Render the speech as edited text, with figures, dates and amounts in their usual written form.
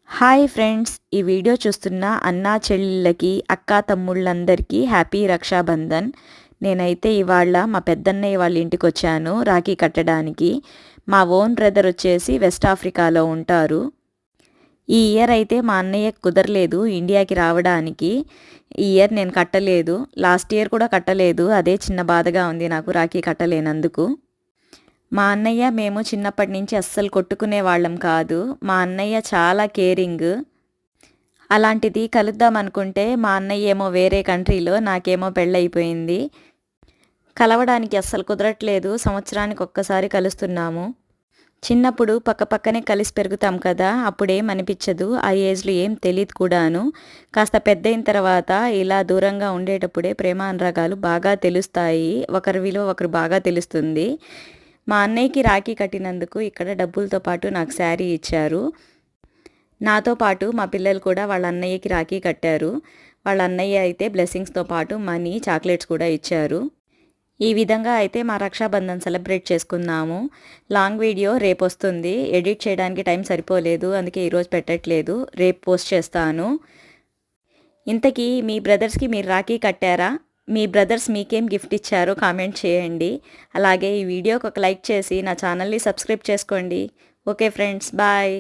Hi friends, ఈ video చూస్తున్న అన్నా చెల్లెళ్ళకి అక్కా తమ్ముళ్ళందరికీ హ్యాపీ రక్షాబంధన్. నేనైతే ఇవాళ మా పెద్దన్నయ్య వాళ్ళ ఇంటికి వచ్చాను రాఖీ కట్టడానికి. మా ఓన్ బ్రదర్ వచ్చేసి వెస్ట్ ఆఫ్రికాలో ఉంటారు. ఈ ఇయర్ అయితే మా అన్నయ్యకి కుదరలేదు ఇండియాకి రావడానికి. ఈ ఇయర్ నేను కట్టలేదు, లాస్ట్ ఇయర్ కూడా కట్టలేదు. అదే చిన్న బాధగా ఉంది నాకు రాఖీ కట్టలేనందుకు. మా అన్నయ్య మేము చిన్నప్పటి నుంచి అస్సలు కొట్టుకునే వాళ్ళం కాదు. మా అన్నయ్య చాలా కేరింగ్. అలాంటిది కలుద్దాం అనుకుంటే మా అన్నయ్య ఏమో వేరే కంట్రీలో, నాకేమో పెళ్ళైపోయింది. కలవడానికి అస్సలు కుదరట్లేదు. సంవత్సరానికి ఒక్కసారి కలుస్తున్నాము. చిన్నప్పుడు పక్కపక్కనే కలిసి పెరుగుతాం కదా, అప్పుడేం అనిపించదు. ఆ ఏజ్లో ఏం తెలియదు కూడాను. కాస్త పెద్దయిన తర్వాత ఇలా దూరంగా ఉండేటప్పుడే ప్రేమ అనురాగాలు బాగా తెలుస్తాయి. ఒకరి విలువ ఒకరు బాగా తెలుస్తుంది. మా అన్నయ్యకి రాఖీ కట్టినందుకు ఇక్కడ డబ్బులతో పాటు నాకు శారీ ఇచ్చారు. నాతో పాటు మా పిల్లలు కూడా వాళ్ళ అన్నయ్యకి రాఖీ కట్టారు. వాళ్ళ అన్నయ్య అయితే బ్లెస్సింగ్స్తో పాటు మనీ, చాక్లెట్స్ కూడా ఇచ్చారు. ఈ విధంగా అయితే మా రక్షాబంధన్ సెలబ్రేట్ చేసుకున్నాము. లాంగ్ వీడియో రేపు వస్తుంది. ఎడిట్ చేయడానికి టైం సరిపోలేదు, అందుకే ఈరోజు పెట్టట్లేదు. రేపు పోస్ట్ చేస్తాను. ఇంతకీ మీ బ్రదర్స్కి మీరు రాఖీ కట్టారా? మీ బ్రదర్స్ మీకేం గిఫ్ట్ ఇచ్చారో కామెంట్ చేయండి. అలాగే ఈ వీడియోకి ఒక లైక్ చేసి నా ఛానల్ని సబ్స్క్రైబ్ చేసుకోండి. Okay friends, bye.